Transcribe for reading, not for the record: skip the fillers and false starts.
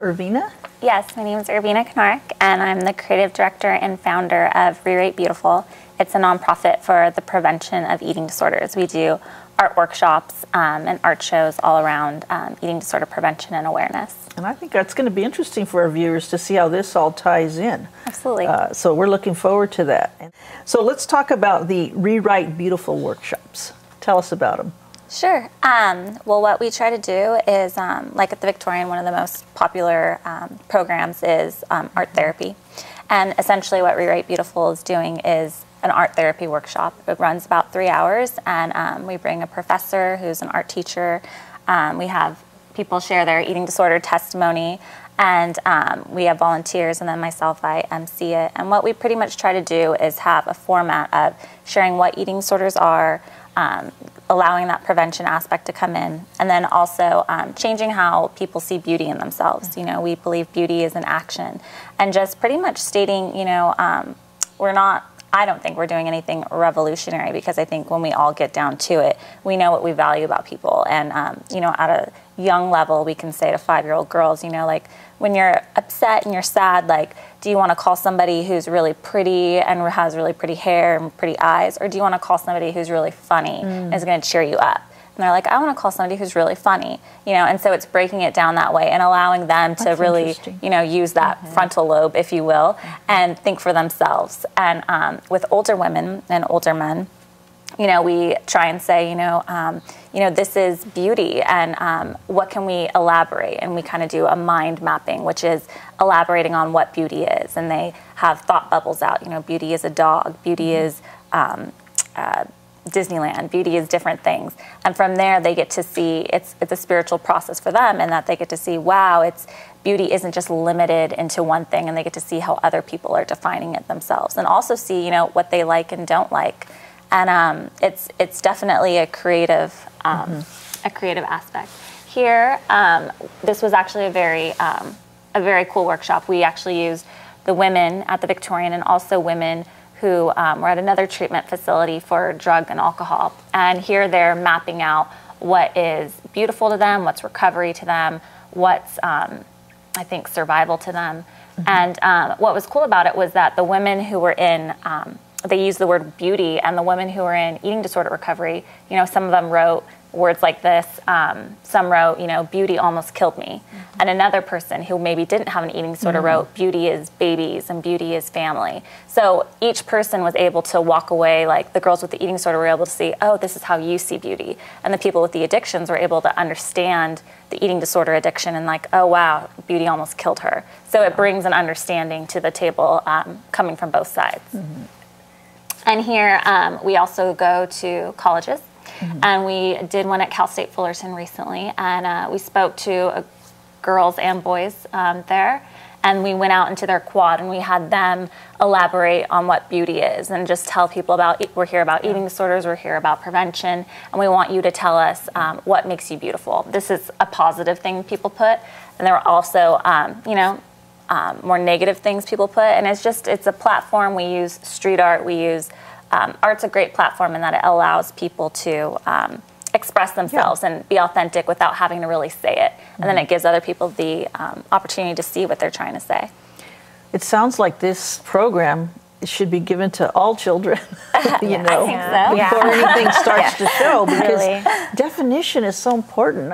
Irvina? Yes, my name is Irvina Knark, and I'm the creative director and founder of Rewrite Beautiful. It's a nonprofit for the prevention of eating disorders. We do art workshops and art shows all around eating disorder prevention and awareness. And I think that's going to be interesting for our viewers to see how this all ties in. Absolutely. So we're looking forward to that. So let's talk about the Rewrite Beautiful workshops. Tell us about them. Sure. Well, what we try to do is, like at the Victorian, one of the most popular programs is art therapy. And essentially what Rewrite Beautiful is doing is an art therapy workshop. It runs about 3 hours, and we bring a professor who's an art teacher. We have people share their eating disorder testimony, and we have volunteers, and then myself, I MC it. And what we pretty much try to do is have a format of sharing what eating disorders are, allowing that prevention aspect to come in, and then also changing how people see beauty in themselves. You know, we believe beauty is an action, and just pretty much stating, you know, I don't think we're doing anything revolutionary, because I think when we all get down to it, we know what we value about people. And, you know, at a young level, we can say to 5-year-old girls, you know, like, when you're upset and you're sad, like, do you want to call somebody who's really pretty and has really pretty hair and pretty eyes, or do you want to call somebody who's really funny and is going to cheer you up? And they're like, I want to call somebody who's really funny, you know. And so it's breaking it down that way and allowing them to really, you know, use that frontal lobe, if you will, and think for themselves. And with older women and older men, you know, we try and say, you know, this is beauty, and what can we elaborate? And we kind of do a mind mapping, which is elaborating on what beauty is. And they have thought bubbles out. You know, beauty is a dog. Beauty is Disneyland. Beauty is different things. And from there, they get to see it's a spiritual process for them, and that they get to see, wow, beauty isn't just limited into one thing, and they get to see how other people are defining it themselves, and also see, you know, what they like and don't like. And it's definitely a creative aspect. Here, this was actually a very cool workshop. We actually used the women at the Victorian and also women who were at another treatment facility for drug and alcohol. And here they're mapping out what is beautiful to them, what's recovery to them, what's, I think, survival to them. And what was cool about it was that the women who were in, they used the word beauty, and the women who were in eating disorder recovery, you know, some of them wrote words like this. Some wrote, you know, beauty almost killed me. And another person who maybe didn't have an eating disorder wrote, beauty is babies and beauty is family. So each person was able to walk away, like the girls with the eating disorder were able to see, oh, this is how you see beauty. And the people with the addictions were able to understand the eating disorder addiction and like, oh, wow, beauty almost killed her. So it brings an understanding to the table coming from both sides. And here we also go to colleges. And we did one at Cal State Fullerton recently, and we spoke to girls and boys there, and we went out into their quad, and we had them elaborate on what beauty is, and just tell people about, we're here about eating disorders, we're here about prevention, and we want you to tell us what makes you beautiful. This is a positive thing people put, and there were also, you know, more negative things people put, and it's a platform. We use street art, we use art's a great platform in that it allows people to express themselves and be authentic without having to really say it. And then it gives other people the opportunity to see what they're trying to say. It sounds like this program should be given to all children, you know, I think so. before anything starts to show, because really. definition is so important.